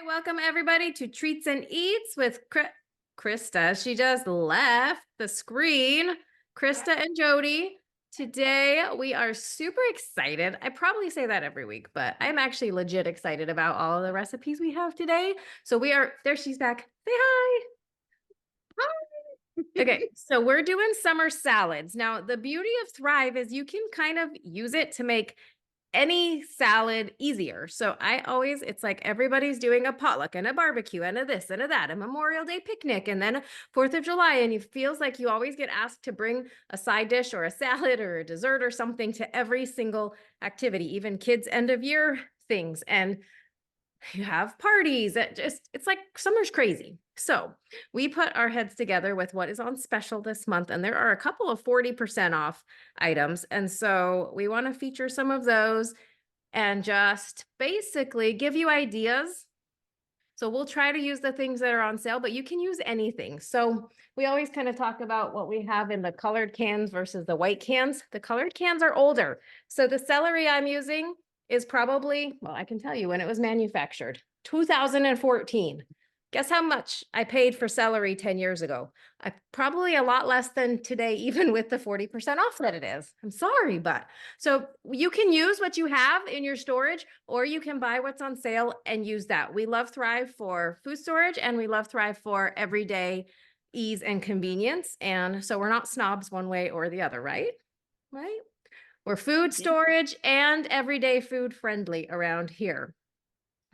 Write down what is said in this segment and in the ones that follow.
Hi, welcome everybody to Treats and Eats with Krista. She just left the screen. Krista and Jody. Today we are super excited. I probably say that every week, but I'm actually legit excited about all of the recipes we have today. So there she's back. Say hi. Okay, so we're doing summer salads. Now, the beauty of Thrive is you can kind of use it to make any salad easier. So it's like everybody's doing a potluck and a barbecue and a this and a that, a Memorial Day picnic, and then 4th of July. And it feels like you always get asked to bring a side dish or a salad or a dessert or something to every single activity, even kids' end of year things. And you have parties. It's like summer's crazy. So we put our heads together with what is on special this month, and there are a couple of 40% off items. And so we want to feature some of those and just basically give you ideas. So we'll try to use the things that are on sale, but you can use anything. So we always kind of talk about what we have in the colored cans versus the white cans. The colored cans are older. So the celery I'm using is probably, well, I can tell you when it was manufactured, 2014. Guess how much I paid for celery 10 years ago? Probably a lot less than today, even with the 40% off that it is. I'm sorry, but so you can use what you have in your storage, or you can buy what's on sale and use that. We love Thrive for food storage, and we love Thrive for everyday ease and convenience. And so we're not snobs one way or the other, right? Right? We're food storage and everyday food friendly around here.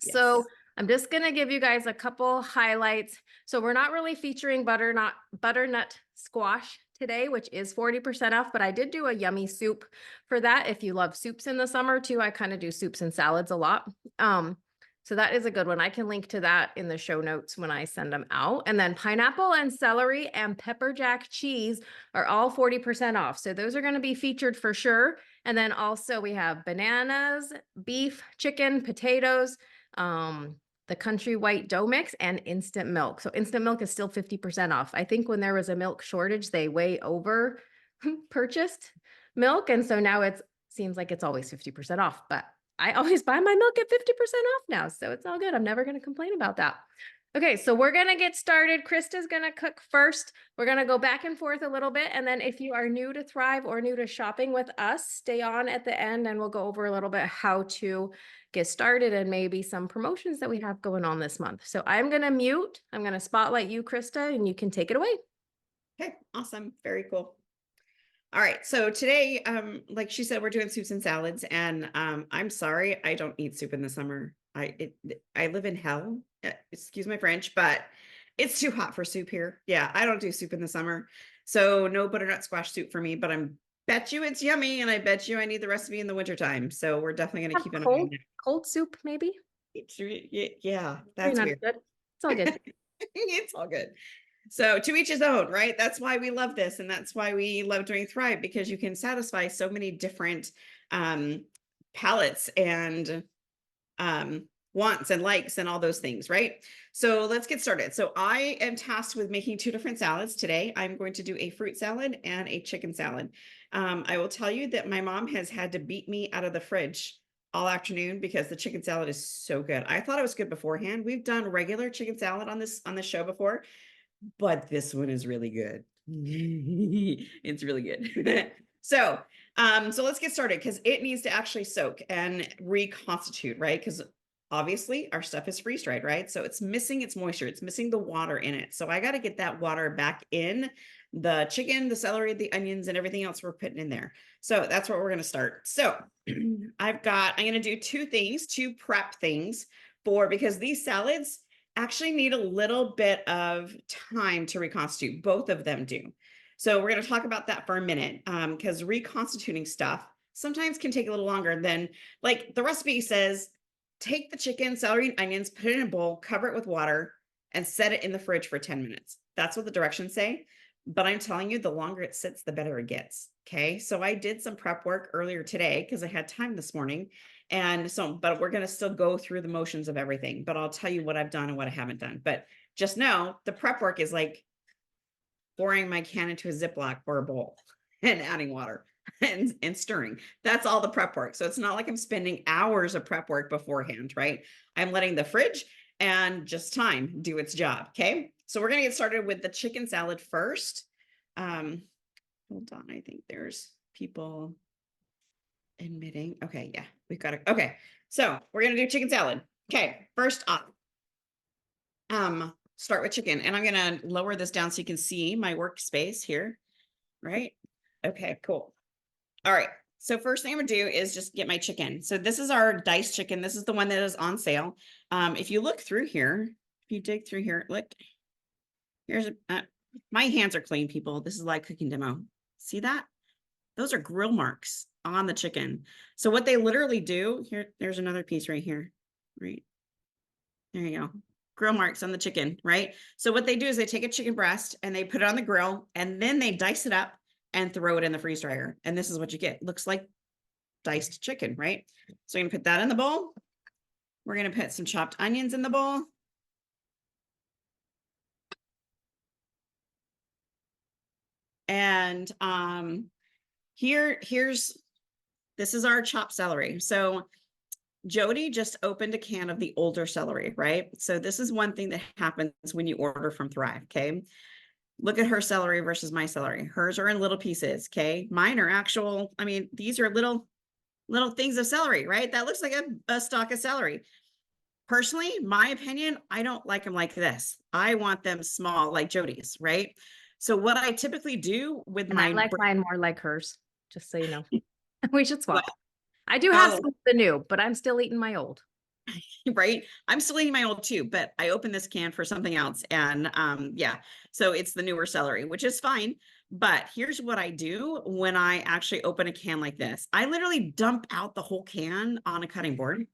Yes. So I'm just going to give you guys a couple highlights. So we're not really featuring butternut squash today, which is 40% off, but I did do a yummy soup for that. If you love soups in the summer too, I kind of do soups and salads a lot. So that is a good one. I can link to that in the show notes when I send them out. And then pineapple and celery and pepper jack cheese are all 40% off. So those are going to be featured for sure. And then also we have bananas, beef, chicken, potatoes, the country white dough mix, and instant milk. So instant milk is still 50% off. I think when there was a milk shortage, they way over purchased milk. And so now it seems like it's always 50% off, but I always buy my milk at 50% off now. So it's all good. I'm never going to complain about that. Okay, so we're going to get started. Krista's going to cook first. We're going to go back and forth a little bit. And then if you are new to Thrive or new to shopping with us, stay on at the end and we'll go over a little bit how to get started and maybe some promotions that we have going on this month. So I'm going to mute. I'm going to spotlight you, Krista, and you can take it away. Okay, awesome. Very cool. All right. So today, like she said, we're doing soups and salads, and I'm sorry, I don't eat soup in the summer. I live in hell. Excuse my French, but it's too hot for soup here. Yeah, I don't do soup in the summer. So no butternut squash soup for me, but bet you it's yummy, and I bet you I need the recipe in the wintertime. So we're definitely going to Have keep an eye on it. cold soup, maybe? Yeah, Maybe that's not weird. good. It's all good. It's all good. So to each his own, right? That's why we love this. And that's why we love doing Thrive, because you can satisfy so many different um, palates and wants and likes and all those things, right? So let's get started. So I am tasked with making two different salads today. I'm going to do a fruit salad and a chicken salad. I will tell you that my mom has had to beat me out of the fridge all afternoon because the chicken salad is so good. I thought it was good beforehand. We've done regular chicken salad on this show before, but this one is really good. It's really good. So let's get started because it needs to actually soak and reconstitute, right? Because obviously our stuff is freeze dried, right? So it's missing its moisture, it's missing the water in it. So I got to get that water back in the chicken, the celery, the onions, and everything else we're putting in there. So that's what we're going to start. So I'm going to do two prep things because these salads actually need a little bit of time to reconstitute. Both of them do. So we're going to talk about that for a minute because reconstituting stuff sometimes can take a little longer than, like the recipe says, take the chicken, celery, and onions, put it in a bowl, cover it with water, and set it in the fridge for 10 minutes. That's what the directions say. But I'm telling you, the longer it sits, the better it gets. Okay. So I did some prep work earlier today because I had time this morning. And so, but we're going to still go through the motions of everything, but I'll tell you what I've done and what I haven't done. But just know the prep work is like pouring my can into a Ziploc or a bowl and adding water and stirring. That's all the prep work. So it's not like I'm spending hours of prep work beforehand, right? I'm letting the fridge and just time do its job. Okay. So we're going to get started with the chicken salad first. Hold on. I think there's people admitting. Okay. Yeah, we've got it. Okay. So we're going to do chicken salad. Okay. First off, start with chicken, and I'm going to lower this down so you can see my workspace here. Right. Okay, cool. All right. So first thing I'm gonna do is just get my chicken. So this is our diced chicken. This is the one that is on sale. If you look through here, if you dig through here, look, here's my hands are clean, people. This is like cooking demo. See that? Those are grill marks on the chicken. So what they literally do here, there's another piece right here, right? There you go. Grill marks on the chicken, right? So what they do is they take a chicken breast and they put it on the grill, and then they dice it up and throw it in the freeze dryer. And this is what you get. Looks like diced chicken, right? So I'm gonna put that in the bowl. We're gonna put some chopped onions in the bowl. And this is our chopped celery. So Jody just opened a can of the older celery, right? So this is one thing that happens when you order from Thrive, okay? Look at her celery versus my celery. Hers are in little pieces, okay? Mine are actual, I mean, these are little things of celery, right? That looks like a stalk of celery. Personally, my opinion, I don't like them like this. I want them small, like Jody's, right? So what I typically do with And I my like mine more like hers, just so you know. We should well, swap. I do have oh, some of the new, but I'm still eating my old. right. I'm still eating my old too, but I opened this can for something else. And yeah, so it's the newer celery, which is fine. But here's what I do when I actually open a can like this. I literally dump out the whole can on a cutting board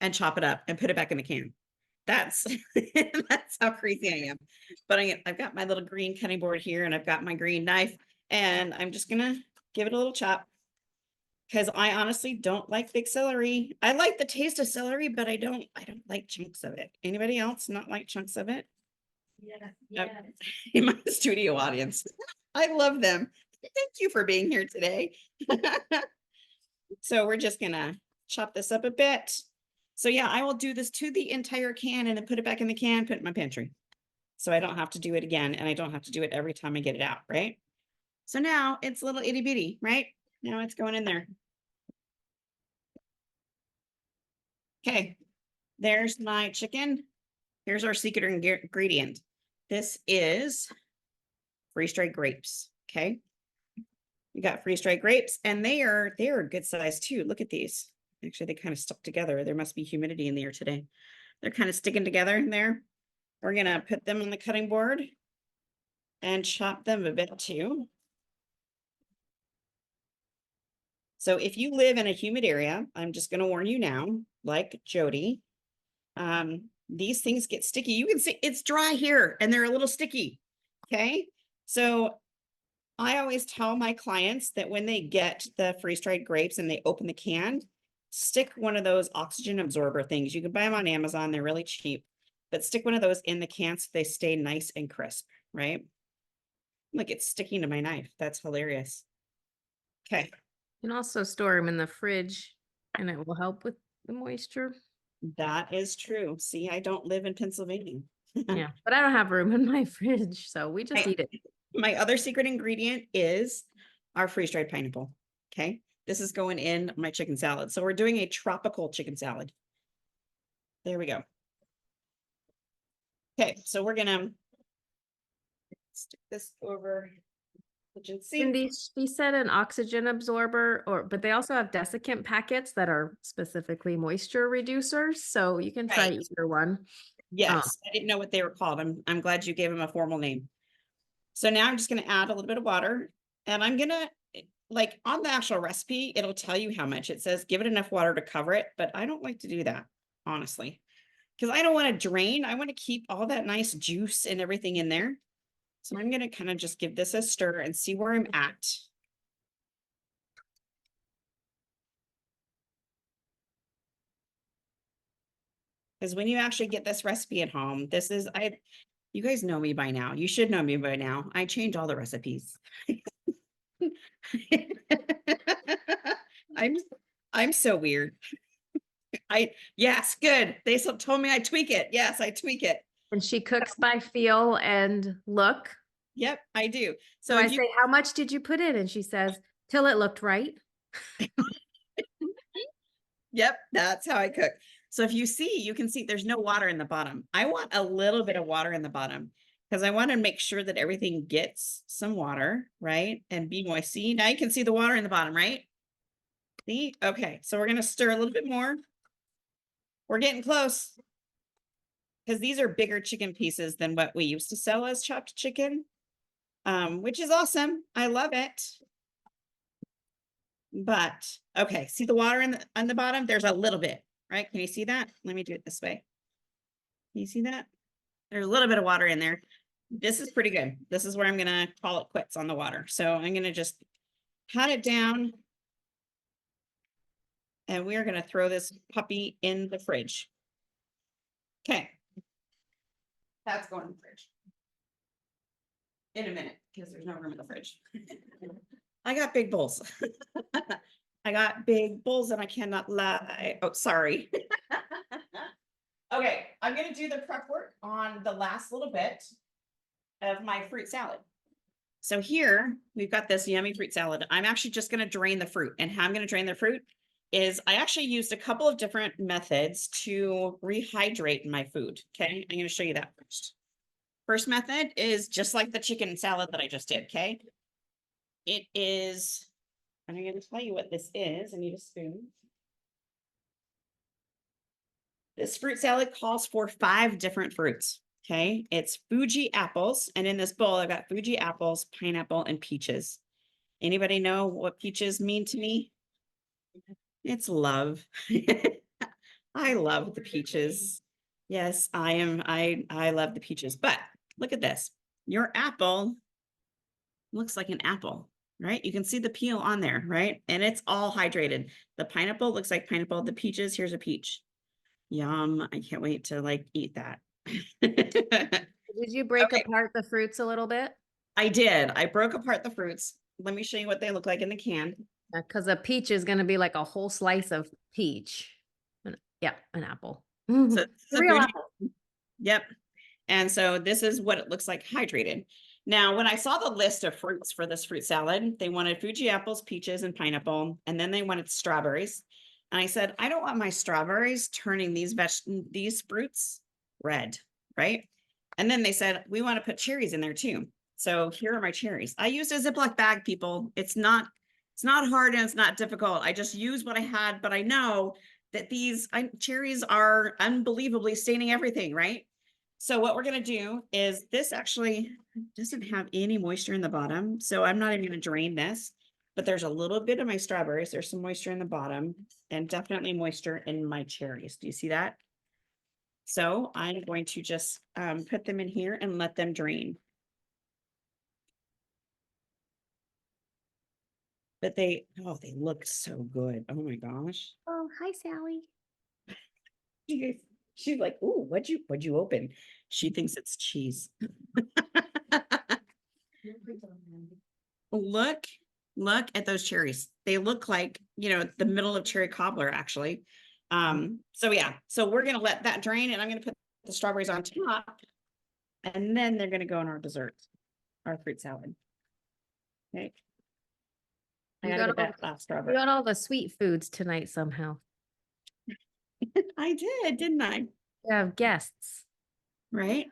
and chop it up and put it back in the can. That's that's how crazy I am. But I've got my little green cutting board here, and I've got my green knife, and I'm just gonna give it a little chop, because I honestly don't like big celery. I like the taste of celery, but I don't like chunks of it. Anybody else not like chunks of it? Yeah. In my studio audience. I love them. Thank you for being here today. So we're just gonna chop this up a bit. So yeah, I will do this to the entire can and then put it back in the can, put it in my pantry. So I don't have to do it again, and I don't have to do it every time I get it out, right? So now it's little itty bitty, right? Now it's going in there. Okay, there's my chicken. Here's our secret ingredient. This is freeze-dried grapes, okay? You got freeze-dried grapes, and they are a good size too. Look at these. Actually, they kind of stuck together. There must be humidity in the air today. They're kind of sticking together in there. We're gonna put them on the cutting board and chop them a bit too. So if you live in a humid area, I'm just gonna warn you now, like Jody, these things get sticky. You can see it's dry here and they're a little sticky. Okay. So I always tell my clients that when they get the freeze-dried grapes and they open the can, stick one of those oxygen absorber things. You can buy them on Amazon. They're really cheap, but stick one of those in the can so they stay nice and crisp, right? Look, it's sticking to my knife. That's hilarious. Okay. You can also store them in the fridge and it will help with the moisture. That is true. See, I don't live in Pennsylvania. Yeah, but I don't have room in my fridge, so we just eat it. My other secret ingredient is our freeze-dried pineapple. Okay. This is going in my chicken salad. So we're doing a tropical chicken salad. There we go. Okay. So we're going to stick this over the kitchen sink. Cindy, she said an oxygen absorber, but they also have desiccant packets that are specifically moisture reducers. So you can try Right. either one. Yes. I didn't know what they were called. I'm glad you gave them a formal name. So now I'm just going to add a little bit of water, and I'm going to, like, on the actual recipe, it'll tell you how much. It says give it enough water to cover it, but I don't like to do that, honestly, because I don't want to drain. I want to keep all that nice juice and everything in there. So I'm going to kind of just give this a stir and see where I'm at. Because when you actually get this recipe at home, you guys know me by now. You should know me by now. I change all the recipes. I'm so weird. Yes, good. They told me I tweak it. Yes, I tweak it. And she cooks by feel and look. Yep, I do. So So I if you, say, how much did you put in? And she says, till it looked right. yep, that's how I cook. So if you see, you can see there's no water in the bottom. I want a little bit of water in the bottom because I want to make sure that everything gets some water, right? And be moist. See, now you can see the water in the bottom, right? See? Okay, so we're going to stir a little bit more. We're getting close because these are bigger chicken pieces than what we used to sell as chopped chicken, which is awesome. I love it. But okay, see the water on the bottom? There's a little bit, right? Can you see that? Let me do it this way. Can you see that? There's a little bit of water in there. This is pretty good. This is where I'm gonna call it quits on the water. So I'm gonna just pat it down. And we are gonna throw this puppy in the fridge. Okay. That's going in the fridge. In a minute, because there's no room in the fridge. I got big bowls. I got big bowls and I cannot lie. Oh, sorry. Okay, I'm gonna do the prep work on the last little bit of my fruit salad. So here we've got this yummy fruit salad. I'm actually just gonna drain the fruit, and how I'm gonna drain the fruit is I actually used a couple of different methods to rehydrate my food. Okay, I'm gonna show you that first. First method is just like the chicken salad that I just did. Okay, it is. I'm gonna tell you what this is. I need a spoon. This fruit salad calls for 5 different fruits. Okay, it's Fuji apples, and in this bowl, I've got Fuji apples, pineapple, and peaches. Anybody know what peaches mean to me? It's love. I love the peaches. Yes, I am. I love the peaches. But look at this. Your apple looks like an apple, right? You can see the peel on there, right? And it's all hydrated. The pineapple looks like pineapple. The peaches, here's a peach. Yum. I can't wait to like eat that. Did you break Okay, apart the fruits a little bit? I did. I broke apart the fruits. Let me show you what they look like in the can. Because a peach is going to be like a whole slice of peach. Yeah, an apple. So A this is a real Fuji. apple. Yep. And so this is what it looks like hydrated. Now, when I saw the list of fruits for this fruit salad, they wanted Fuji apples, peaches, and pineapple, and then they wanted strawberries. And I said, I don't want my strawberries turning these fruits red, right? And then they said, we want to put cherries in there too. So here are my cherries. I used a Ziploc bag, people. It's not hard and it's not difficult. I just used what I had, but I know that these cherries are unbelievably staining everything, right? So what we're going to do is this actually doesn't have any moisture in the bottom. So I'm not even going to drain this, but there's a little bit of my strawberries. There's some moisture in the bottom and definitely moisture in my cherries. Do you see that? So I'm going to just put them in here and let them drain. But they look so good. Oh my gosh. Oh, hi, Sally. She's like, ooh, what'd you open? She thinks it's cheese. Look, look at those cherries. They look like, the middle of cherry cobbler, actually. So yeah, so we're gonna let that drain and I'm gonna put the strawberries on top. And then they're gonna go in our dessert, our fruit salad. Okay. I You gotta got get all, that last you strawberry. got all the sweet foods tonight somehow. I did, didn't I? You have guests. Right?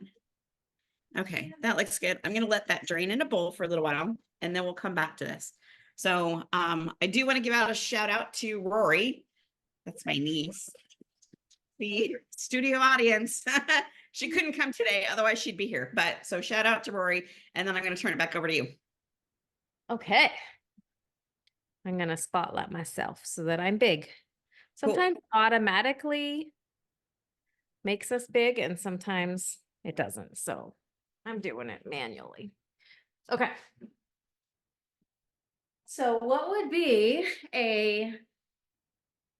Okay, that looks good. I'm gonna let that drain in a bowl for a little while and then we'll come back to this. So I do want to give out a shout out to Rory. That's my niece. The studio audience. She couldn't come today, otherwise she'd be here. But so shout out to Rory, and then I'm going to turn it back over to you. Okay. I'm going to spotlight myself so that I'm big. Cool. Sometimes automatically makes us big and sometimes it doesn't. So I'm doing it manually. Okay. So what would be a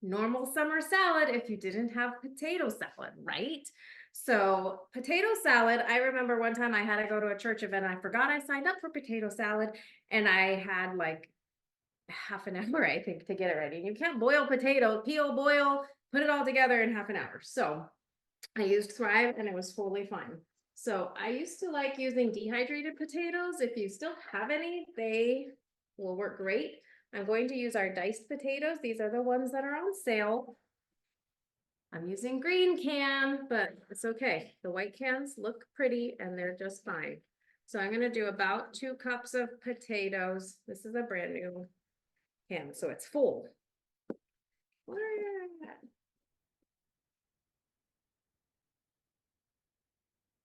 normal summer salad if you didn't have potato salad, right? So potato salad, I remember one time I had to go to a church event and I forgot I signed up for potato salad and I had like half an hour, I think, to get it ready. And you can't boil potato, peel, boil, put it all together in half an hour. So I used Thrive and it was totally fine. So I used to like using dehydrated potatoes. If you still have any, they will work great. I'm going to use our diced potatoes. These are the ones that are on sale. I'm using green can, but it's okay. The white cans look pretty and they're just fine. So I'm gonna do about 2 cups of potatoes. This is a brand new can, so it's full.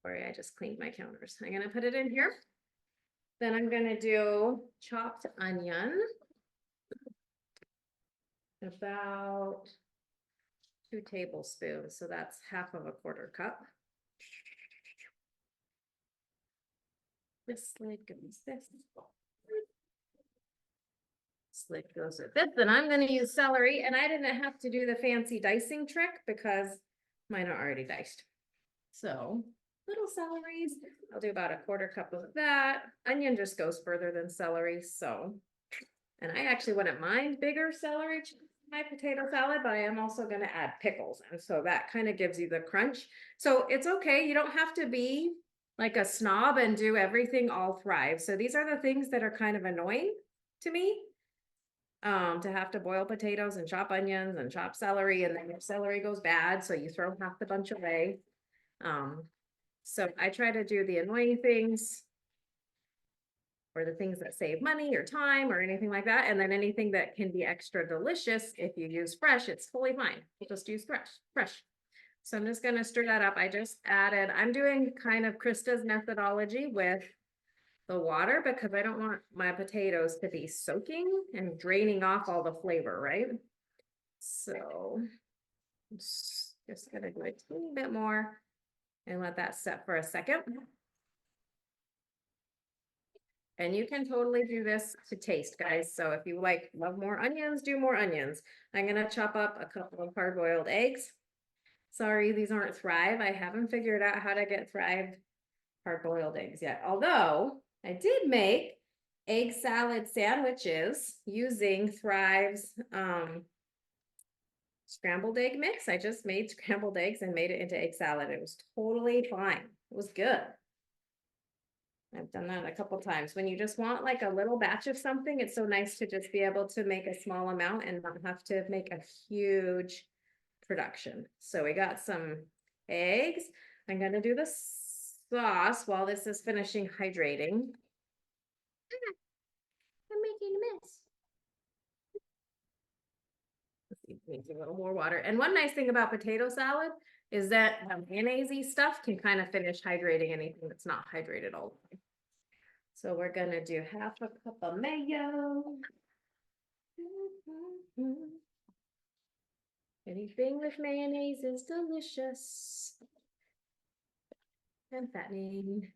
Sorry, I just cleaned my counters. I'm gonna put it in here. Then I'm gonna do chopped onion. About 2 tablespoons, so that's half of a quarter cup. This lid goes this. This lid goes with this, and I'm gonna use celery, and I didn't have to do the fancy dicing trick because mine are already diced. So little celeries, I'll do about a quarter cup of that. Onion just goes further than celery, so. And I actually wouldn't mind bigger celery in my potato salad, but I am also gonna add pickles, and so that kind of gives you the crunch. So it's okay, you don't have to be like a snob and do everything all Thrive. So these are the things that are kind of annoying to me. To have to boil potatoes and chop onions and chop celery, and then your celery goes bad, so you throw half the bunch away. So I try to do the annoying things or the things that save money or time or anything like that. And then anything that can be extra delicious, if you use fresh, it's fully fine. We'll just use fresh. So I'm just gonna stir that up. I just added, I'm doing kind of Krista's methodology with the water because I don't want my potatoes to be soaking and draining off all the flavor, right? So I'm just gonna do a teeny bit more and let that set for a second. And you can totally do this to taste, guys. So if you love more onions, do more onions. I'm gonna chop up a couple of hard-boiled eggs. Sorry, these aren't Thrive. I haven't figured out how to get Thrive hard-boiled eggs yet. Although I did make egg salad sandwiches using Thrive's scrambled egg mix. I just made scrambled eggs and made it into egg salad. It was totally fine. It was good. I've done that a couple times. When you just want like a little batch of something, it's so nice to just be able to make a small amount and not have to make a huge production. So we got some eggs. I'm gonna do the sauce while this is finishing hydrating. I'm making a mess. Needs a little more water. And one nice thing about potato salad is that mayonnaise-y stuff can kind of finish hydrating anything that's not hydrated all the way. So we're gonna do half a cup of mayo. Anything with mayonnaise is delicious and fattening.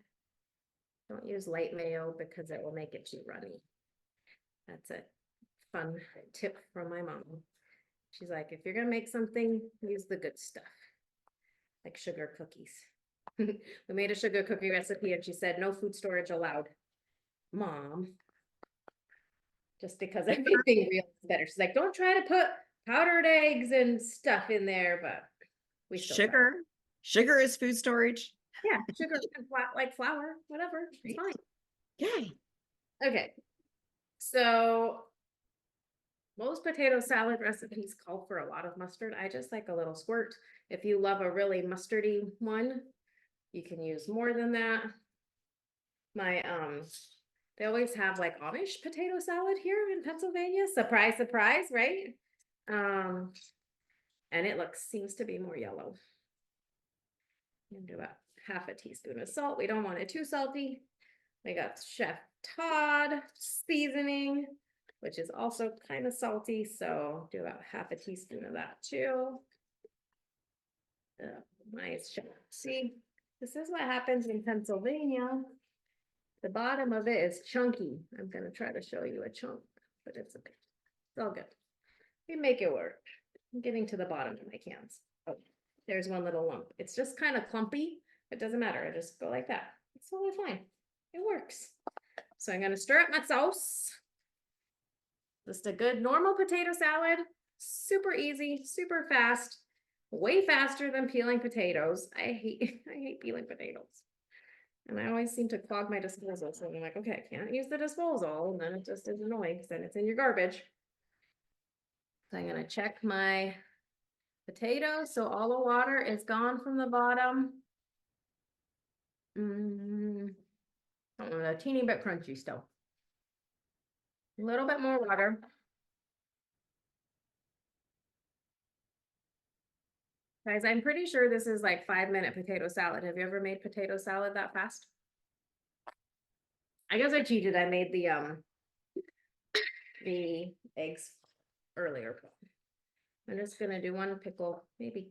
Don't use light mayo because it will make it too runny. That's a fun tip from my mom. She's like, if you're gonna make something, use the good stuff, like sugar cookies. We made a sugar cookie recipe and she said, no food storage allowed. Mom, just because everything real is better. She's like, don't try to put powdered eggs and stuff in there, but we still try. Sugar is food storage. Yeah, sugar and like flour, whatever, it's fine. Yeah. Okay, so most potato salad recipes call for a lot of mustard. I just like a little squirt. If you love a really mustardy one, you can use more than that. My they always have like Amish potato salad here in Pennsylvania. Surprise, surprise, right? And it seems to be more yellow. And do about half a teaspoon of salt. We don't want it too salty. We got Chef Todd seasoning, which is also kind of salty. So do about half a teaspoon of that too. Nice. See, this is what happens in Pennsylvania. The bottom of it is chunky. I'm gonna try to show you a chunk, but it's okay. It's all good. We make it work. I'm getting to the bottom of my cans. Oh, there's one little lump. It's just kind of clumpy. It doesn't matter. I just go like that. It's totally fine. It works. So I'm gonna stir up my sauce. Just a good normal potato salad. Super easy, super fast, way faster than peeling potatoes. I hate I hate peeling potatoes. And I always seem to clog my disposal. So I'm like, okay, I can't use the disposal. And then it just is annoying because then it's in your garbage. So I'm gonna check my potatoes. So all the water is gone from the bottom. A teeny bit crunchy still. A little bit more water. Guys, I'm pretty sure this is like 5-minute potato salad. Have you ever made potato salad that fast? I guess I cheated. I made the eggs earlier. I'm just gonna do one pickle, maybe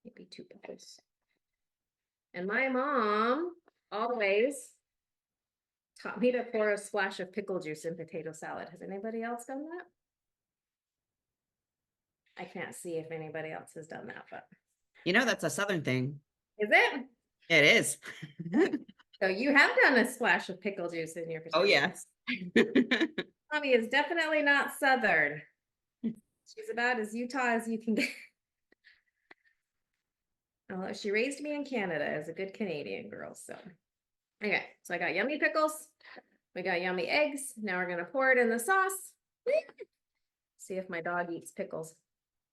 2 pickles. And my mom always taught me to pour a splash of pickle juice in potato salad. Has anybody else done that? I can't see if anybody else has done that, but You know, that's a Southern thing. is it? It is. So you have done a splash of pickle juice in your potato. Oh, yes. Mommy is definitely not Southern. She's about as Utah as you can get. Oh, she raised me in Canada as a good Canadian girl. So, okay. So I got yummy pickles. We got yummy eggs. Now we're going to pour it in the sauce. See if my dog eats pickles.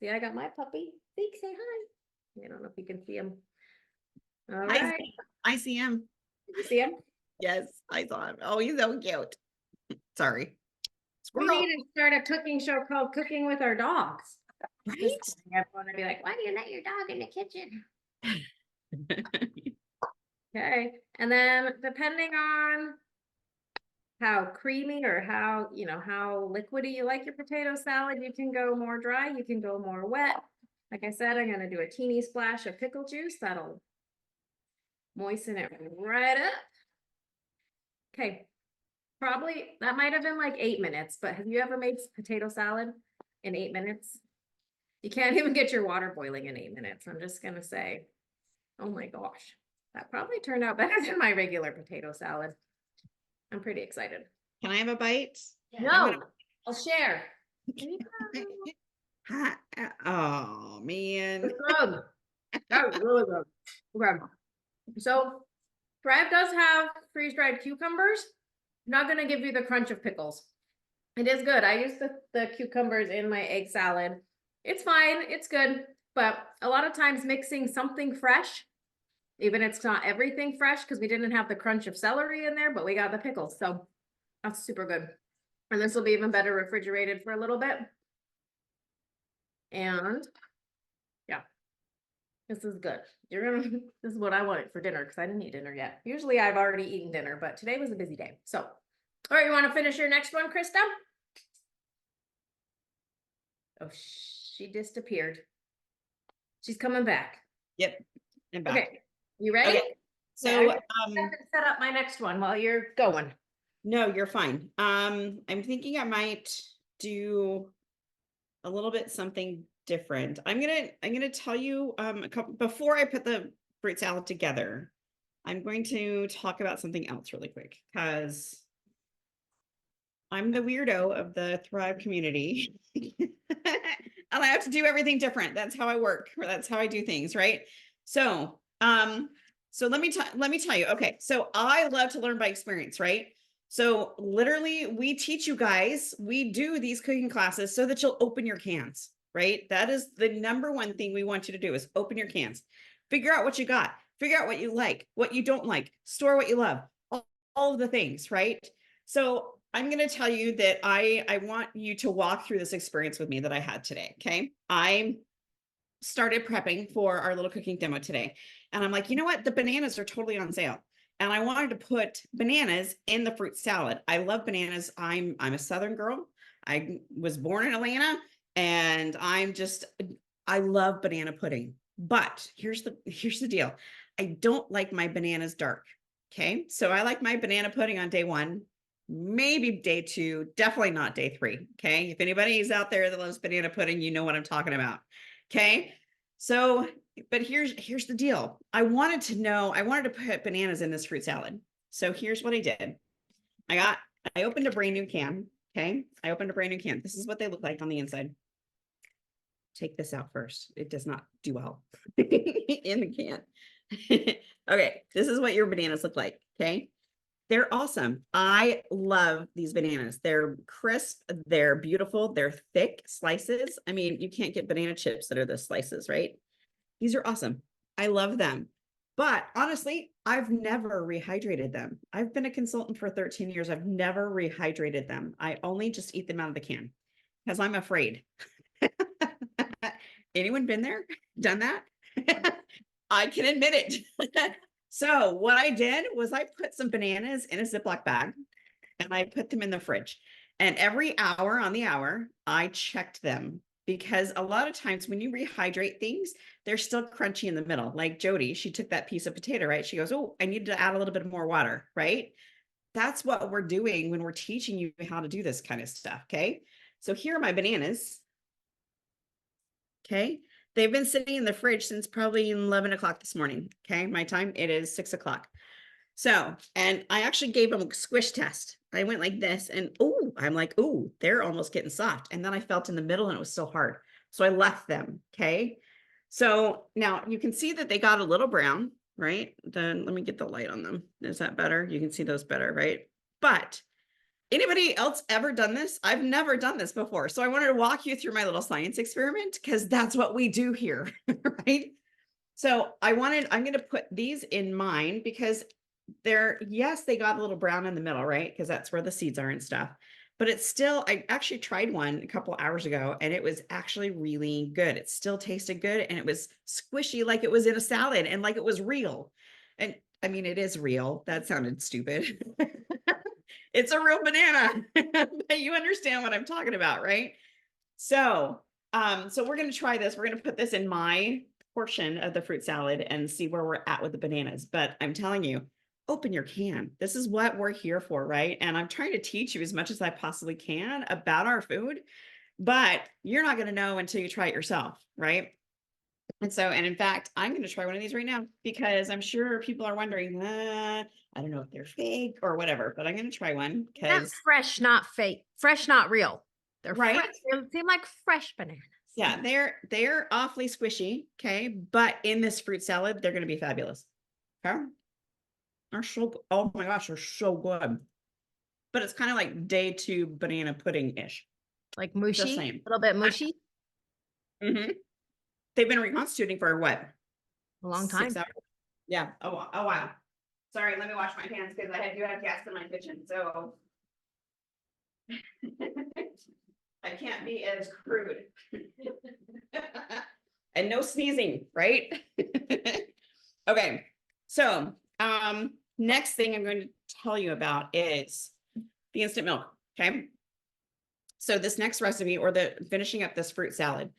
See, I got my puppy. Zeke, say hi. I don't know if you can see him. All right. I see him. Did you see him? Yes, I saw him. Oh, he's so cute. Sorry. We Squirrel. need to start a cooking show called Cooking with Our Dogs. Right? I want to be like, why do you let your dog in the kitchen? Okay. And then depending on how creamy or how, how liquidy you like your potato salad, you can go more dry, you can go more wet. Like I said, I'm going to do a teeny splash of pickle juice. That'll moisten it right up. Okay. Probably that might have been like 8 minutes, but have you ever made potato salad in 8 minutes? You can't even get your water boiling in 8 minutes. I'm just going to say, oh my gosh, that probably turned out better than my regular potato salad. I'm pretty excited. Can I have a bite? No, I'll share. Oh, man. It's good. That was really good. Okay. So Thrive does have freeze-dried cucumbers. Not going to give you the crunch of pickles. It is good. I use the cucumbers in my egg salad. It's fine. It's good. But a lot of times mixing something fresh, even it's not everything fresh because we didn't have the crunch of celery in there, but we got the pickles. So that's super good. And this will be even better refrigerated for a little bit. And yeah, this is good. This is what I wanted for dinner because I didn't eat dinner yet. Usually I've already eaten dinner, but today was a busy day. So, all right, you want to finish your next one, Krista? Oh, she disappeared. She's coming back. Yep. I'm back. Okay, you ready? Okay. So, I can set up my next one while you're going. no, you're fine. I'm thinking I might do a little bit something different. I'm gonna tell you a couple before I put the fruit salad together. I'm going to talk about something else really quick because I'm the weirdo of the Thrive community. And I have to do everything different. That's how I work, or that's how I do things, right? So, let me tell you. Okay, so I love to learn by experience, right? So literally, we teach you guys, we do these cooking classes so that you'll open your cans, right? That is the number one thing we want you to do is open your cans, figure out what you got, figure out what you like, what you don't like, store what you love, all of the things, right? So I'm going to tell you that I want you to walk through this experience with me that I had today. Okay. I started prepping for our little cooking demo today. And I'm like, you know what? The bananas are totally on sale. And I wanted to put bananas in the fruit salad. I love bananas. I'm a Southern girl. I was born in Atlanta and I love banana pudding. But here's the deal. I don't like my bananas dark. Okay. So I like my banana pudding on day 1. Maybe day 2, definitely not day 3. Okay. If anybody is out there that loves banana pudding, you know what I'm talking about. Okay. So, but here's the deal. I wanted to put bananas in this fruit salad. So here's what I did. I opened a brand new can Okay. I opened a brand new can. This is what they look like on the inside. Take this out first. It does not do well in the can. Okay. This is what your bananas look like. Okay. They're awesome. I love these bananas. They're crisp. They're beautiful. They're thick slices. I mean, you can't get banana chips that are the slices, right? These are awesome. I love them. But honestly, I've never rehydrated them. I've been a consultant for 13 years. I've never rehydrated them. I only just eat them out of the can because I'm afraid. Anyone been there? Done that? I can admit it. So what I did was I put some bananas in a Ziploc bag and I put them in the fridge. And every hour on the hour, I checked them because a lot of times when you rehydrate things, they're still crunchy in the middle. Like Jody, she took that piece of potato, right? She goes, oh, I need to add a little bit more water, right? That's what we're doing when we're teaching you how to do this kind of stuff. Okay. So here are my bananas. Okay. They've been sitting in the fridge since probably 11 o'clock this morning. Okay. My time, it is 6 o'clock. So, and I actually gave them a squish test. I went like this and, oh, I'm like, oh, they're almost getting soft. And then I felt in the middle and it was so hard. So I left them. Okay. So now you can see that they got a little brown, right? Then let me get the light on them. Is that better? You can see those better, right? But anybody else ever done this? I've never done this before. So I wanted to walk you through my little science experiment because that's what we do here, right? So I'm going to put these in mine because yes, they got a little brown in the middle, right? Because that's where the seeds are and stuff. But it's still, I actually tried one a couple hours ago and it was actually really good. It still tasted good and it was squishy like it was in a salad and like it was real. And I mean, it is real. That sounded stupid. It's a real banana, but you understand what I'm talking about, right? So, so we're going to try this. We're going to put this in my portion of the fruit salad and see where we're at with the bananas. But I'm telling you, open your can. This is what we're here for, right? And I'm trying to teach you as much as I possibly can about our food, but you're not going to know until you try it yourself, right? And so, and in fact, I'm going to try one of these right now because I'm sure people are wondering, I don't know if they're fake or whatever, but I'm going to try one Not because, fresh, not fake. Fresh, not real. They're right? fresh. They seem like fresh bananas. Yeah, they're awfully squishy, okay? But in this fruit salad, they're going to be fabulous. Okay? They're so, oh my gosh, they're so good. But it's kind of like day 2 banana pudding-ish. Like Just mushy, saying. a little bit mushy. Mhm. They've been reconstituting for what? A long 6 time. hours? Yeah. Oh, oh wow. Sorry, let me wash my hands because I do have gas in my kitchen, so I can't be as crude. And no sneezing, right? Okay. So, next thing I'm going to tell you about is the instant milk. Okay. So this next recipe or the finishing up this fruit salad.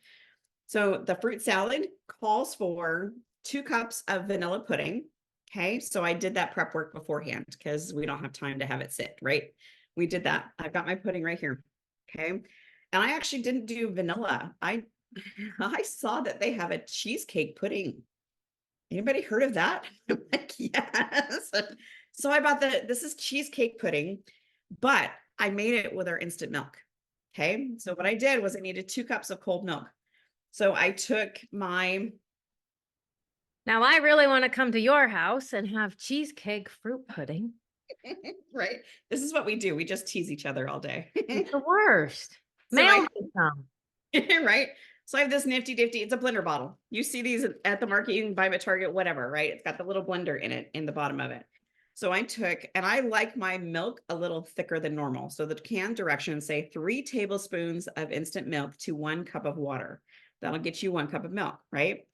So the fruit salad calls for 2 cups of vanilla pudding. Okay. So I did that prep work beforehand because we don't have time to have it sit, right? We did that. I've got my pudding right here. Okay. And I actually didn't do vanilla. I saw that they have a cheesecake pudding. Anybody heard of that? I'm like, yes. So I bought this is cheesecake pudding, but I made it with our instant milk. Okay. So what I did was I needed 2 cups of cold milk. So I took my, Now I really want to come to your house and have cheesecake fruit pudding. right. This is what we do. We just tease each other all day. It's the worst. So Mail I, me some. right. So I have this nifty difty, it's a blender bottle. You see these at the market, you can buy them at Target, whatever, right? It's got the little blender in it, in the bottom of it. So I took, and I like my milk a little thicker than normal. So the can directions say 3 tablespoons of instant milk to 1 cup of water. That'll get you 1 cup of milk, right?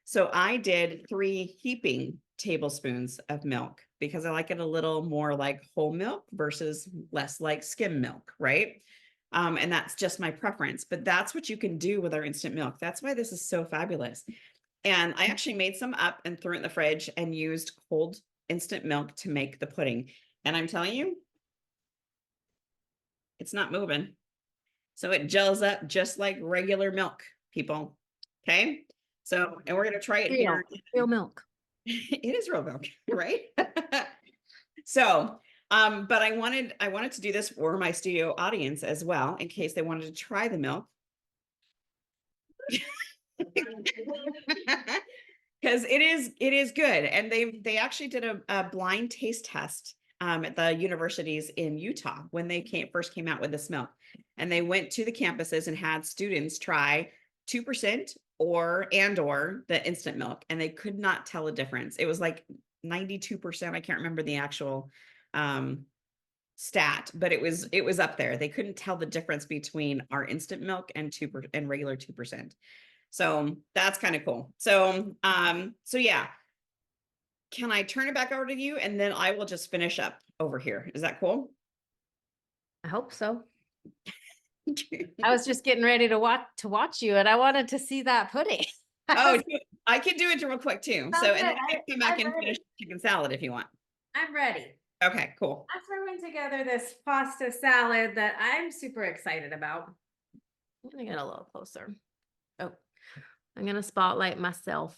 So I did 3 heaping tablespoons of milk because I like it a little more like whole milk versus less like skim milk, right? And that's just my preference, but that's what you can do with our instant milk. That's why this is so fabulous. And I actually made some up and threw it in the fridge and used cold instant milk to make the pudding. And I'm telling you, it's not moving. So it gels up just like regular milk, people. Okay. So, and we're going to try it here. Real milk. It is real milk, right? So, But I wanted to do this for my studio audience as well, in case they wanted to try the milk. Because it is good. And they actually did a blind taste test at the universities in Utah when they first came out with this milk. And they went to the campuses and had students try 2% or the instant milk, and they could not tell a difference. It was like 92%. I can't remember the actual stat, but it was up there. They couldn't tell the difference between our instant milk and regular 2%. So that's kind of cool. So yeah. Can I turn it back over to you, and then I will just finish up over here? Is that cool? I hope so. I was just getting ready to watch you, and I wanted to see that pudding. Oh, I can do it real quick too. Sounds So, and then good. I can come back I'm and finish ready. the chicken salad if you want. I'm ready. Okay, cool. I'm throwing together this pasta salad that I'm super excited about. Let me get a little closer. Oh, I'm gonna spotlight myself.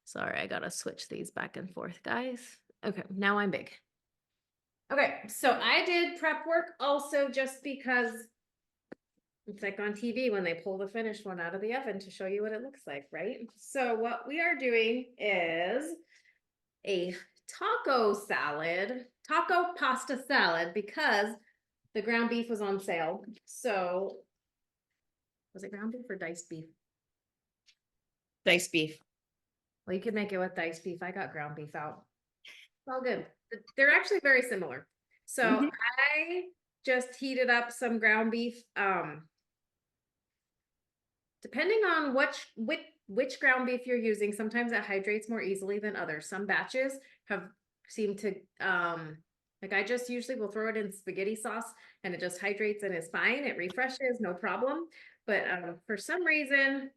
Sorry, I gotta switch these back and forth, guys. Okay, now I'm big. Okay, so I did prep work also just because it's like on TV when they pull the finished one out of the oven to show you what it looks like, right? So what we are doing is a taco pasta salad, because the ground beef was on sale. So was it ground beef or diced beef? Diced beef. Well, you could make it with diced beef. I got ground beef out. It's all good. They're actually very similar. So Mhm. I just heated up some ground beef. Depending on which ground beef you're using, sometimes it hydrates more easily than others. Some batches have seemed to like I just usually will throw it in spaghetti sauce and it just hydrates and is fine. It refreshes, no problem. But for some reason,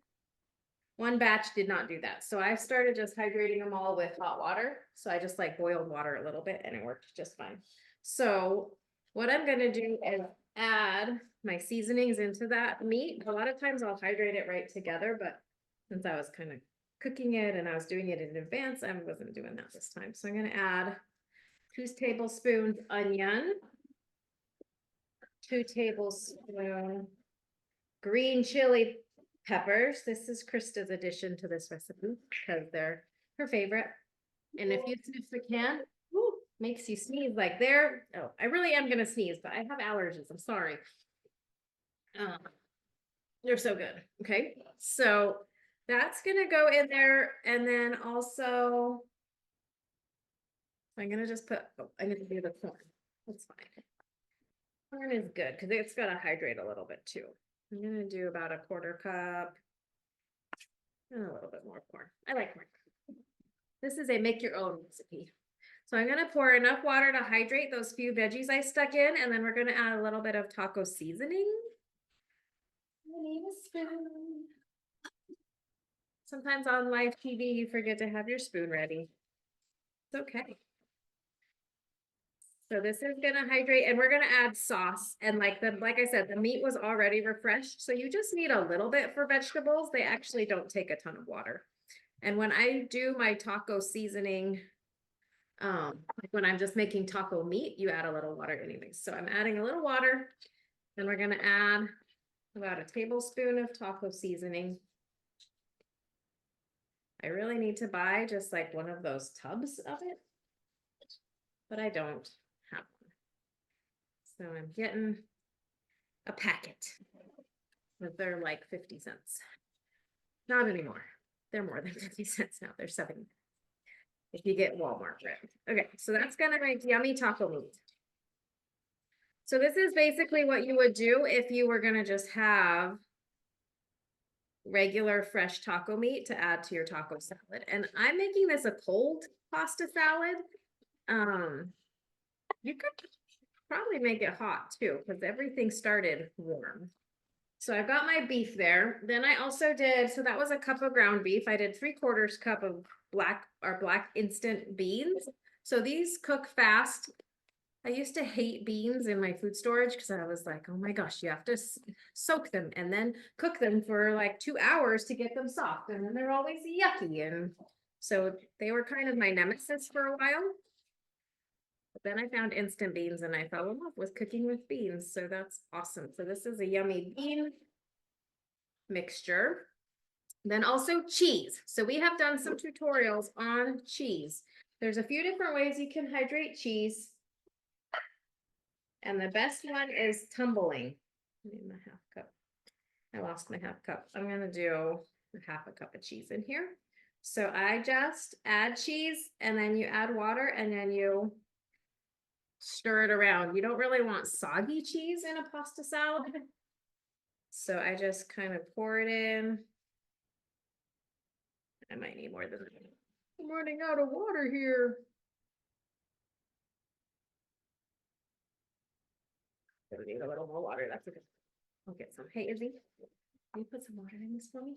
one batch did not do that. So I started just hydrating them all with hot water. So I just like boiled water a little bit and it worked just fine. So what I'm gonna do is add my seasonings into that meat. A lot of times I'll hydrate it right together, but since I was kind of cooking it and I was doing it in advance, I wasn't doing that this time. So I'm gonna add 2 tablespoons onion, 2 tablespoons green chili peppers. This is Krista's addition to this recipe because they're her favorite. And if you sniff the can, woo, makes you sneeze like there. Oh, I really am gonna sneeze, but I have allergies. I'm sorry. They're so good. Okay, so that's gonna go in there, and then also I'm gonna just put. Oh, I'm gonna do the corn. That's fine. Corn is good because it's gonna hydrate a little bit too. I'm gonna do about a 1/4 cup and a little bit more corn. I like corn. This is a make your own recipe. So I'm gonna pour enough water to hydrate those few veggies I stuck in, and then we're gonna add a little bit of taco seasoning. I need a spoon. Sometimes on live TV, you forget to have your spoon ready. It's okay. So this is gonna hydrate, and we're gonna add sauce. And like I said, the meat was already refreshed, so you just need a little bit for vegetables. They actually don't take a ton of water. And when I do my taco seasoning, like when I'm just making taco meat, you add a little water anyways. So I'm adding a little water, and we're gonna add about a tablespoon of taco seasoning. I really need to buy just like one of those tubs of it, but I don't have one. So I'm getting a packet, but they're like 50 cents. Not anymore. They're more than 50 cents now. They're 70 if you get Walmart bread. Okay, so that's gonna make yummy taco meat. So this is basically what you would do if you were gonna just have regular fresh taco meat to add to your taco salad. And I'm making this a cold pasta salad. You could probably make it hot too, because everything started warm. So I've got my beef there. Then I also did, so that was a cup of ground beef. I did 3/4 cup of black instant beans. So these cook fast. I used to hate beans in my food storage because I was like, oh my gosh, you have to soak them and then cook them for like 2 hours to get them soft. And then they're always yucky. And so they were kind of my nemesis for a while. But then I found instant beans and I fell in love with cooking with beans. So that's awesome. So this is a yummy bean mixture. Then also cheese. So we have done some tutorials on cheese. There's a few different ways you can hydrate cheese. And the best one is tumbling. I need my half cup. I lost my half cup. I'm gonna do half a cup of cheese in here. So I just add cheese and then you add water and then you stir it around. You don't really want soggy cheese in a pasta salad. So I just kind of pour it in. I might need more than that. I'm running out of water here. Gonna need a little more water. That's okay. I'll get some. Hey, Izzy, can you put some water in this for me?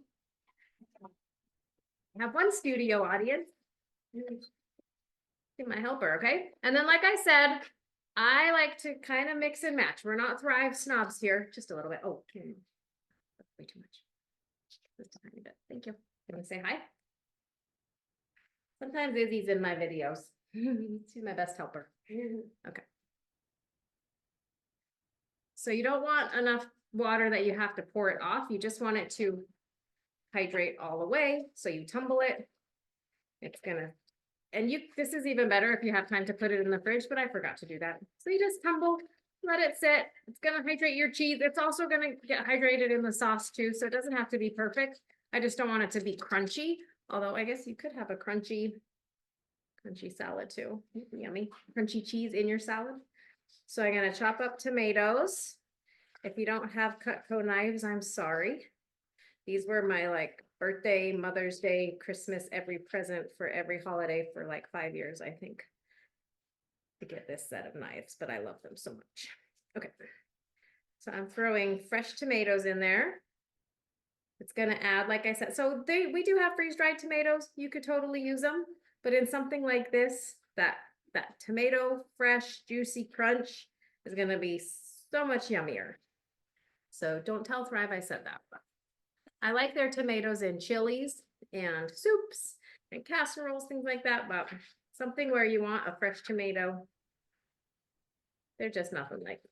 I have one studio audience. Be my helper, okay? And then, like I said, I like to kind of mix and match. We're not Thrive snobs here. Just a little bit. Oh, that's way too much. Just a tiny bit. Thank you. Can we say hi? Sometimes Izzy's in my videos. She's my best helper. Okay. So you don't want enough water that you have to pour it off. You just want it to hydrate all the way. So you tumble it. It's gonna, and this is even better if you have time to put it in the fridge, but I forgot to do that. So you just tumble, let it sit. It's gonna hydrate your cheese. It's also gonna get hydrated in the sauce too. So it doesn't have to be perfect. I just don't want it to be crunchy. Although I guess you could have a crunchy salad too. Yummy. Crunchy cheese in your salad. So I'm gonna chop up tomatoes. If you don't have Cutco knives, I'm sorry. These were my like birthday, Mother's Day, Christmas, every present for every holiday for like 5 years, I think. To get this set of knives, but I love them so much. Okay. So I'm throwing fresh tomatoes in there. It's gonna add, like I said, so we do have freeze-dried tomatoes. You could totally use them, but in something like this, that tomato fresh juicy crunch is gonna be so much yummier. So don't tell Thrive I said that. I like their tomatoes in chilies and soups and casseroles, things like that, but something where you want a fresh tomato, they're just nothing like it.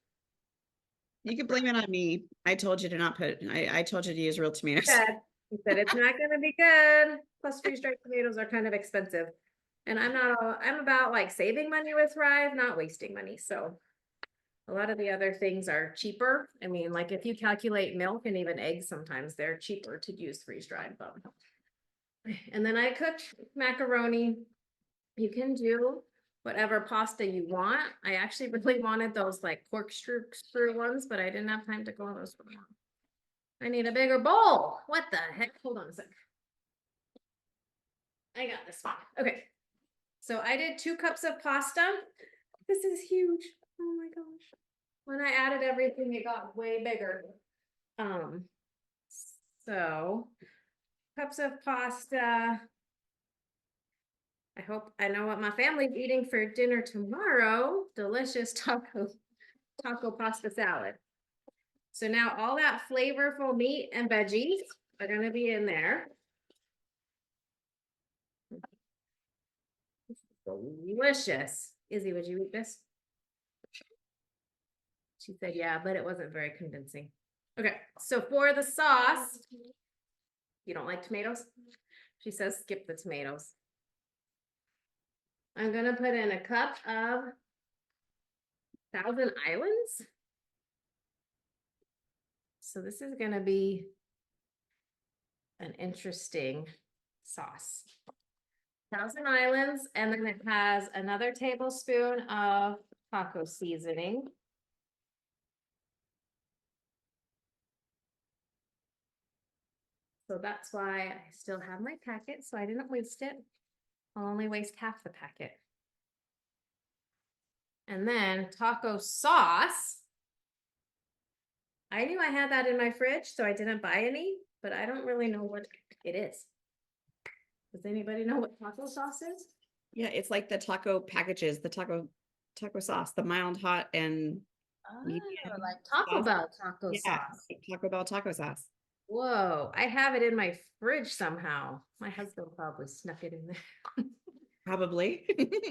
You can blame it on me. I told you to not put, I told you to use real tomatoes. He said it's not gonna be good. Plus freeze-dried tomatoes are kind of expensive. And I'm about like saving money with Thrive, not wasting money. So a lot of the other things are cheaper. I mean, like if you calculate milk and even eggs, sometimes they're cheaper to use freeze-dried. But and then I cooked macaroni. You can do whatever pasta you want. I actually really wanted those like corkscrew ones, but I didn't have time to go on those. I need a bigger bowl. What the heck? Hold on a sec. I got this one. Okay. So I did 2 cups of pasta. This is huge. Oh my gosh. When I added everything, it got way bigger. So cups of pasta. I know what my family's eating for dinner tomorrow. Delicious taco pasta salad. So now all that flavorful meat and veggies are going to be in there. Delicious. Izzy, would you eat this? She said, yeah, but it wasn't very convincing. Okay, so for the sauce, you don't like tomatoes? She says, skip the tomatoes. I'm gonna put in a cup of Thousand Islands. So this is gonna be an interesting sauce. Thousand Islands, and then it has another tablespoon of taco seasoning. So that's why I still have my packet, so I didn't waste it. I'll only waste half the packet. And then taco sauce. I knew I had that in my fridge, so I didn't buy any, but I don't really know what it is. Does anybody know what taco sauce is? Yeah, it's like the taco packages, the taco sauce, the mild, hot, and medium like Taco sauce. Bell taco Yeah, sauce. Taco Bell taco sauce. Whoa, I have it in my fridge somehow. My husband probably snuck it in there. Probably.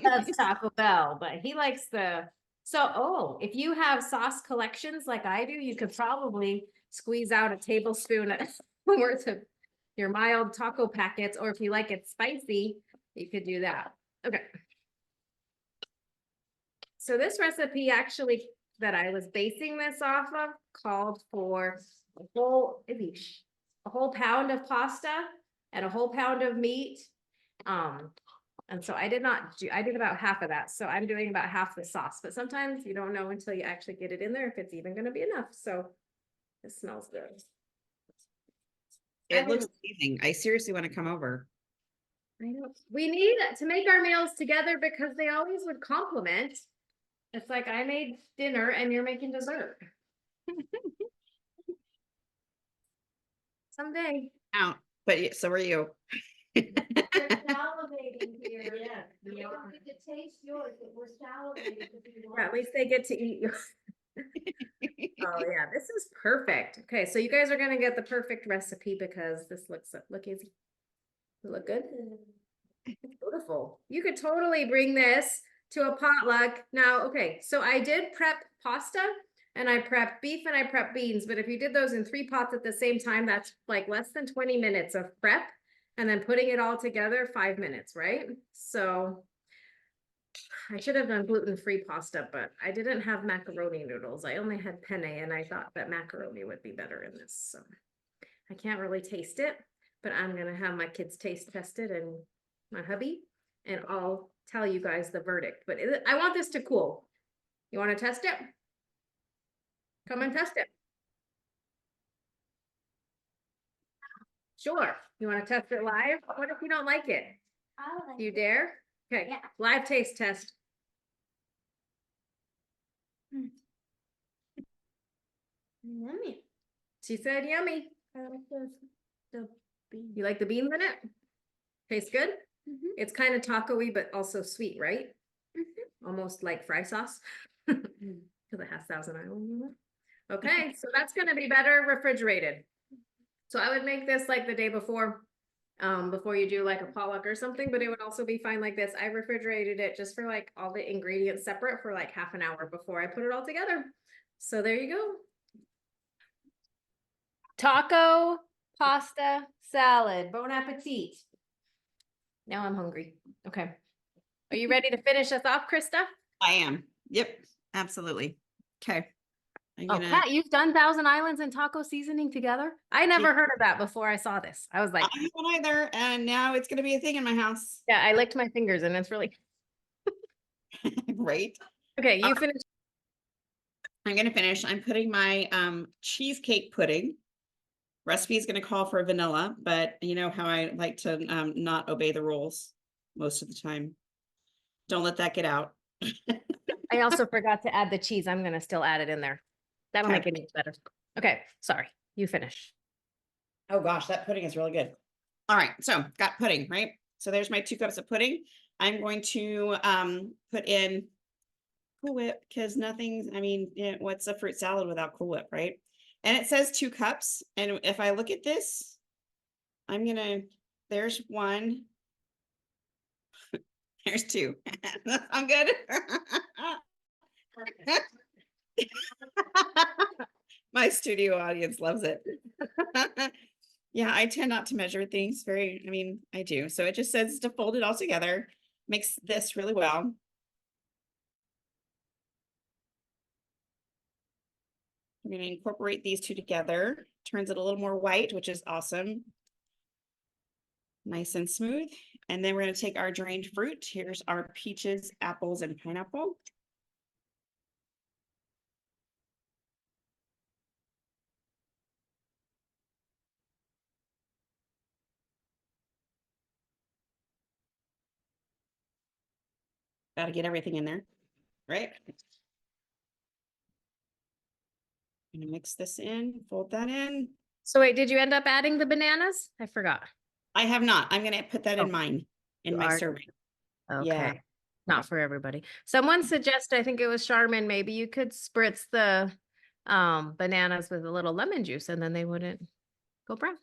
Loves Taco Bell, but he likes if you have sauce collections like I do, you could probably squeeze out a tablespoon worth of your mild taco packets, or if you like it spicy, you could do that. Okay. So this recipe actually that I was basing this off of called for a whole pound of pasta and a whole pound of meat. And so I did about half of that. So I'm doing about half the sauce, but sometimes you don't know until you actually get it in there if it's even going to be enough. So it smells good. It looks amazing. I seriously want to come over. I know. We need to make our meals together because they always would complement. It's like I made dinner and you're making dessert. Someday. Out, but so are you. We're salivating here, yeah. We don't get to taste yours, but we're salivating. Yeah, at least they get to eat yours. Oh yeah, this is perfect. Okay, so you guys are gonna get the perfect recipe because this look easy. Look good. Beautiful. You could totally bring this to a potluck. Now, okay, so I did prep pasta and I prepped beef and I prepped beans, but if you did those in 3 pots at the same time, that's like less than 20 minutes of prep and then putting it all together 5 minutes, right? So I should have done gluten-free pasta, but I didn't have macaroni noodles. I only had penne and I thought that macaroni would be better in this. So I can't really taste it, but I'm gonna have my kids taste tested and my hubby, and I'll tell you guys the verdict. But I want this to cool. You want to test it? Come and test it. Sure. You want to test it live? What if you don't like it? You dare? Okay. Yeah. Live taste test. Yummy. She said yummy. I like the bean. You like the beans in it? Tastes good? Mhm. It's kind of taco-y, but also sweet, right? Almost like fry sauce. Because it has Thousand Island in it. Okay, so that's gonna be better refrigerated. So I would make this like the day before you do like a potluck or something, but it would also be fine like this. I refrigerated it just for like all the ingredients separate for like half an hour before I put it all together. So there you go. Taco, pasta, salad. Bon appetit. Now I'm hungry. Okay. Are you ready to finish us off, Krista? I am. Yep, absolutely. Okay. Oh, Pat, you've done Thousand Islands and taco seasoning together? I never heard of that before I saw this. I was like, I haven't either, and now it's gonna be a thing in my house. yeah, I licked my fingers and it's really Right? okay. You finished. I'm gonna finish. I'm putting my cheesecake pudding. Recipe is gonna call for vanilla, but you know how I like to not obey the rules most of the time. Don't let that get out. I also forgot to add the cheese. I'm gonna still add it in there. That'll make Okay. it even better. Okay, sorry. You finish. Oh gosh, that pudding is really good. All right, so got pudding, right? So there's my 2 cups of pudding. I'm going to put in Cool Whip because what's a fruit salad without Cool Whip, right? And it says 2 cups. And if I look at this, there's 1. There's 2. I'm good. My studio audience loves it. Yeah, I tend not to measure things I do. So it just says to fold it all together, mix this really well. I'm going to incorporate these 2 together. Turns it a little more white, which is awesome. Nice and smooth. And then we're going to take our drained fruit. Here's our peaches, apples, and pineapple. Got to get everything in there, right? I'm gonna mix this in, fold that in. So wait, did you end up adding the bananas? I forgot. I have not. I'm gonna put that Oh, in mine, in you my are? serving. Okay. Yeah. Not for everybody. Someone suggested, I think it was Charmin, maybe you could spritz the bananas with a little lemon juice and then they wouldn't go brown.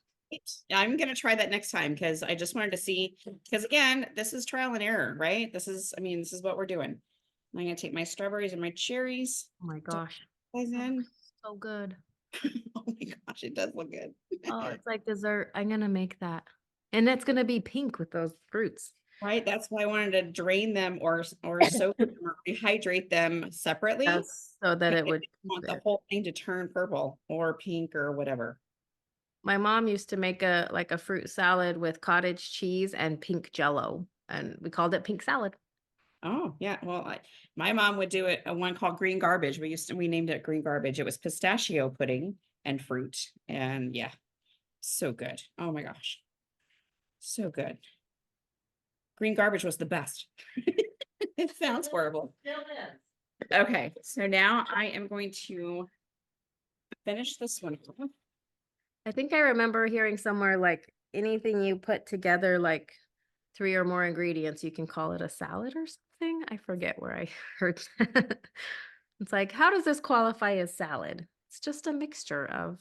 I'm gonna try that next time because I just wanted to see, because again, this is trial and error, right? This is, I mean, this is what we're doing. I'm gonna take my strawberries and my cherries. Oh my gosh. Guys That in. looks so good. Oh my gosh, it does look good. Oh, it's like dessert. I'm gonna make that. And it's gonna be pink with those fruits. Right, that's why I wanted to drain them or soak them or rehydrate them separately. Yes, so that it because would I keep want the it. whole thing to turn purple or pink or whatever. My mom used to make a like a fruit salad with cottage cheese and pink jello, and we called it pink salad. Oh, yeah. Well, my mom would do it, a one called green garbage. We named it green garbage. It was pistachio pudding and fruit. And yeah, so good. Oh my gosh. So good. Green garbage was the best. It sounds horrible. Still is. Okay, so now I am going to finish this one off. I think I remember hearing somewhere like anything you put together, like 3 or more ingredients, you can call it a salad or something. I forget where I heard that. It's like, how does this qualify as salad? It's just a mixture of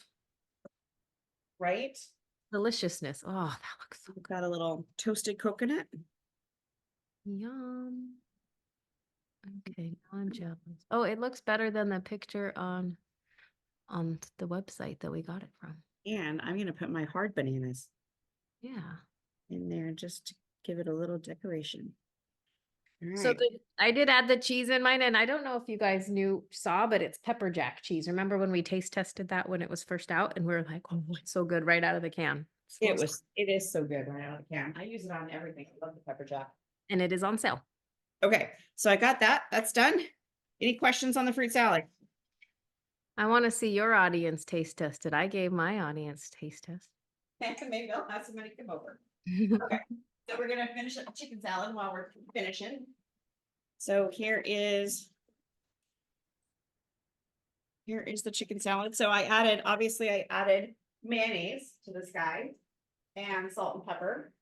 Right? deliciousness. Oh, that looks so We've got a little toasted coconut. yum. Okay, now I'm jealous. Oh, it looks better than the picture on the website that we got it from. And I'm going to put my hard bananas Yeah. in there just to give it a little decoration. All So right. I did add the cheese in mine, and I don't know if you guys saw, but it's pepper jack cheese. Remember when we taste tested that when it was first out, and we were like, "Oh, it's so good right out of the can." It is so good right out of the can. I use it on everything. I love the pepper jack. And it is on sale. Okay, so I got that. That's done. Any questions on the fruit salad? I want to see your audience taste tested. I gave my audience taste test. Maybe I'll have somebody come over. Okay, so we're gonna finish up the chicken salad while we're finishing. So here is the chicken salad. So obviously I added mayonnaise to this guy and salt and pepper,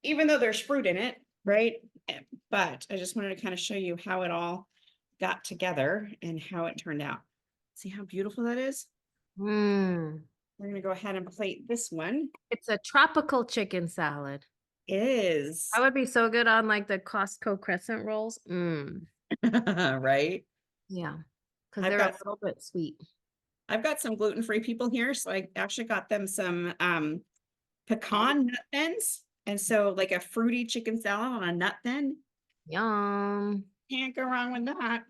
even though there's fruit in it, right? But I just wanted to kind of show you how it all got together and how it turned out. See how beautiful that is? Mm. We're gonna go ahead and plate this one. It's a tropical chicken salad. It is. That would be so good on like the Costco crescent rolls. Right? Yeah, because I've they're a got little bit sweet. I've got some gluten-free people here, so I actually got them some pecan nut thins. And so like a fruity chicken salad on a nut thin. Yum. Can't go wrong with that.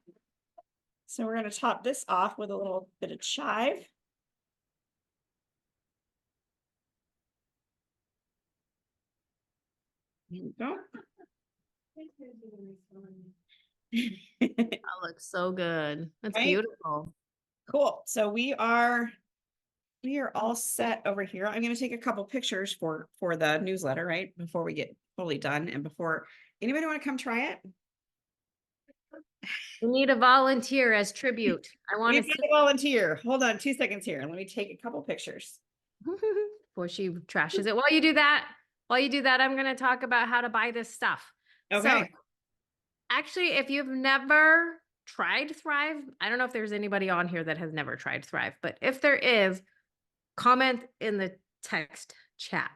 So we're gonna top this off with a little bit of chive. There we go. That looks so good. That's Right? beautiful. Cool. So we are all set over here. I'm going to take a couple pictures for the newsletter, right? Before we get fully done and before anybody want to come try it? We need a volunteer as tribute. I want to We've got see a volunteer. Hold on 2 seconds here. Let me take a couple pictures. before she trashes it. While you do that, I'm going to talk about how to buy this stuff. So Okay. actually, if you've never tried Thrive, I don't know if there's anybody on here that has never tried Thrive, but if there is, comment in the text chat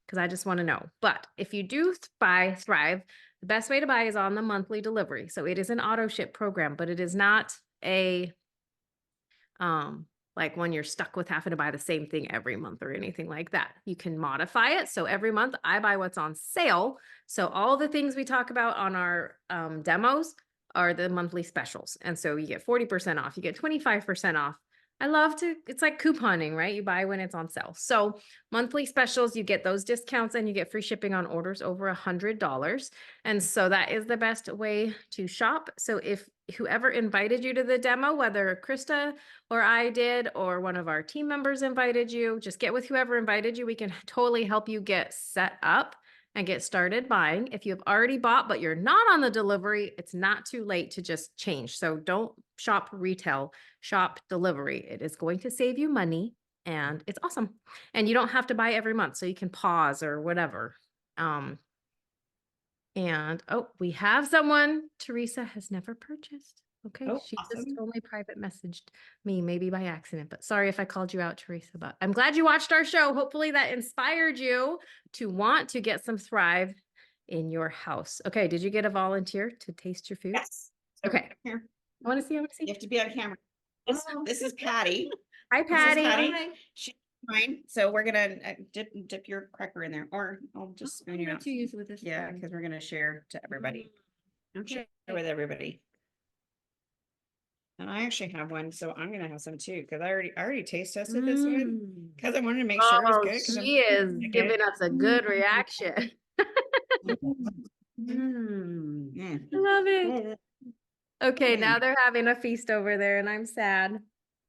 because I just want to know. But if you do buy Thrive, the best way to buy is on the monthly delivery. So it is an auto ship program, but it is not a like when you're stuck with having to buy the same thing every month or anything like that. You can modify it. So every month I buy what's on sale. So all the things we talk about on our demos are the monthly specials. And so you get 40% off, you get 25% off. It's like couponing, right? You buy when it's on sale. So monthly specials, you get those discounts and you get free shipping on orders over $100. And so that is the best way to shop. So if whoever invited you to the demo, whether Krista or I did, or one of our team members invited you, just get with whoever invited you. We can totally help you get set up and get started buying. If you have already bought, but you're not on the delivery, it's not too late to just change. So don't shop retail, shop delivery. It is going to save you money and it's awesome. And you don't have to buy every month, so you can pause or whatever. And oh, we have someone. Teresa has never purchased. Okay, Oh, she just awesome. only private messaged me, maybe by accident, but sorry if I called you out, Teresa, but I'm glad you watched our show. Hopefully that inspired you to want to get some Thrive in your house. Okay, did you get a volunteer to taste your food? Yes. So Okay. here, I want to see, I want to you see. have to be on camera. This is Patty. Hi, This is Patty. Patty. She's mine. So we're gonna dip your cracker in there, or I'll just spoon you out. use with this. Yeah, because we're gonna share to everybody. Okay. Share with everybody. And I actually have one, so I'm gonna have some too, because I already taste tested this one, because I wanted to make sure it was Oh, good. 'Cause I'm- she is Okay. giving us a good reaction. Mm. I love it. Okay, now Mm. they're having a feast over there and I'm sad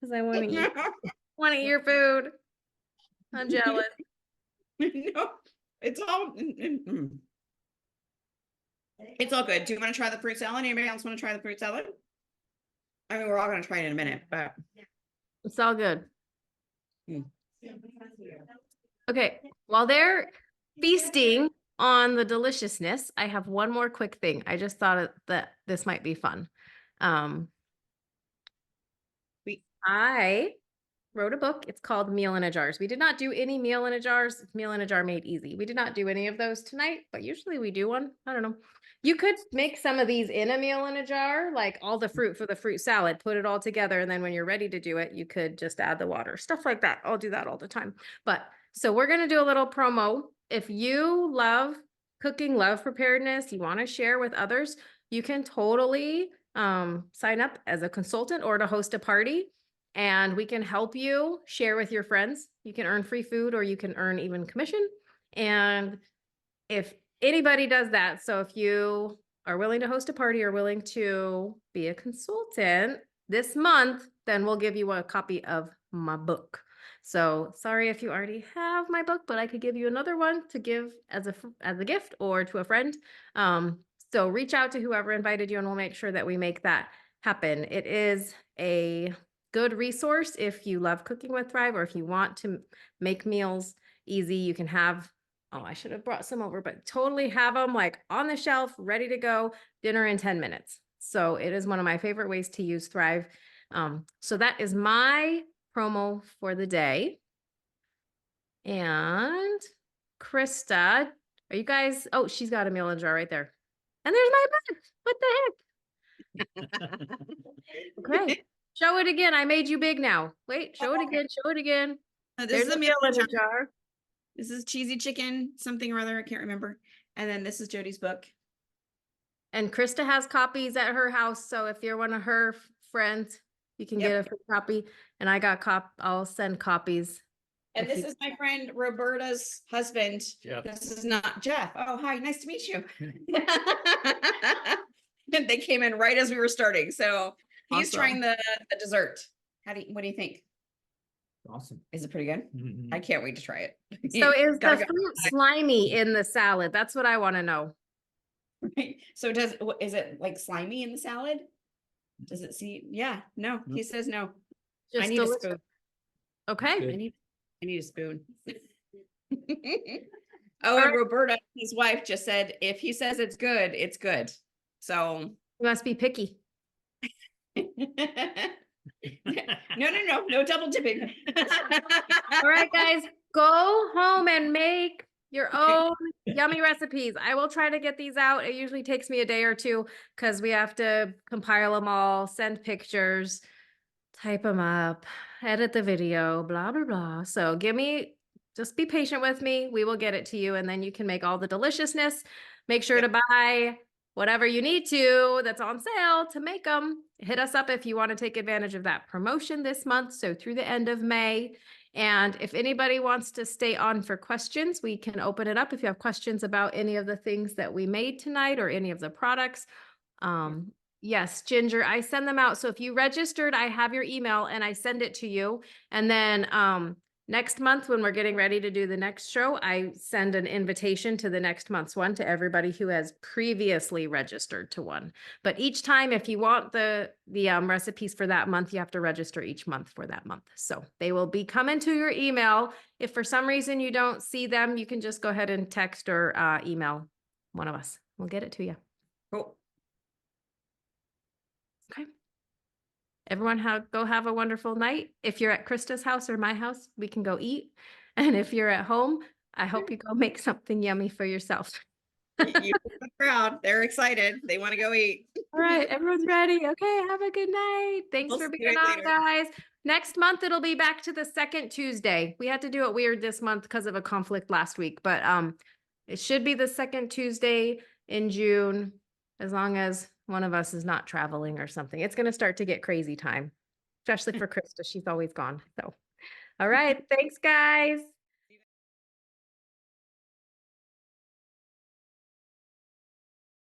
because I want to eat your food. I'm jealous. No, it's all it's all good. Do you want to try the fruit salad? Anybody else want to try the fruit salad? I mean, we're all gonna try it in a minute, but It's all good. Mm. Okay, while they're feasting on the deliciousness, I have one more quick thing. I just thought that this might be fun. I wrote a book. It's called Meal in a Jars. We did not do any meal in a jars. Meal in a jar made easy. We did not do any of those tonight, but usually we do one. I don't know. You could make some of these in a meal in a jar, like all the fruit for the fruit salad, put it all together. And then when you're ready to do it, you could just add the water, stuff like that. I'll do that all the time. But so we're going to do a little promo. If you love cooking, love preparedness, you want to share with others, you can totally sign up as a consultant or to host a party. And we can help you share with your friends. You can earn free food or you can earn even commission. And if anybody does that, so if you are willing to host a party or willing to be a consultant this month, then we'll give you a copy of my book. So sorry if you already have my book, but I could give you another one to give as a gift or to a friend. So reach out to whoever invited you and we'll make sure that we make that happen. It is a good resource if you love cooking with Thrive or if you want to make meals easy. You can have, oh, I should have brought some over, but totally have them like on the shelf, ready to go, dinner in 10 minutes. So it is one of my favorite ways to use Thrive. So that is my promo for the day. And Krista, are you guys, oh, she's got a meal in a jar right there. And there's my bag. What the heck? Okay. Show it again. I made you big now. Wait, show it again. Show it again. This There's is a a meal in jar. a jar. This is cheesy chicken, something or other. I can't remember. And then this is Jody's book. And Krista has copies at her house. So if you're one of her friends, you can Yep. get a free copy. And I got I'll send copies. And if this you- is my friend Roberta's husband. Jeff. This is not Jeff. Oh, hi, nice to meet you. And they came in right as we were starting. So he's Awesome. trying the dessert. What do you think? Awesome. Is it pretty good? Mhm. I can't wait to try it. So is the Gotta go. fruit slimy in the salad? That's what I want to know. So is it like slimy in the salad? Does it see? Yeah, no, he says no. I Just need a delicious. spoon. Okay. Good. I need a spoon. Oh, and Roberta, his wife, just said, if he says it's good, it's good. So. You must be picky. No double dipping. All right, guys, go home and make your own yummy recipes. I will try to get these out. It usually takes me a day or two because we have to compile them all, send pictures, type them up, edit the video, blah, blah, blah. So just be patient with me. We will get it to you and then you can make all the deliciousness. Make sure to buy whatever you need to that's on sale to make them. Hit us up if you want to take advantage of that promotion this month. So through the end of May. And if anybody wants to stay on for questions, we can open it up if you have questions about any of the things that we made tonight or any of the products. Yes, Ginger, I send them out. So if you registered, I have your email and I send it to you. And then next month, when we're getting ready to do the next show, I send an invitation to the next month's one to everybody who has previously registered to one. But each time, if you want the recipes for that month, you have to register each month for that month. So they will be coming to your email. If for some reason you don't see them, you can just go ahead and text or email one of us. We'll get it to you. Cool. Okay. everyone go have a wonderful night. If you're at Krista's house or my house, we can go eat. And if you're at home, I hope you go make something yummy for yourself. You the crowd, they're excited. They want to go eat. All right, everyone's ready. Okay, have a good night. Thanks We'll for see being you on, later. guys. Next month it'll be back to the second Tuesday. We had to do it weird this month because of a conflict last week, but it should be the second Tuesday in June, as long as one of us is not traveling or something. It's going to start to get crazy time, especially for Krista. She's always gone. So, all right, thanks, guys.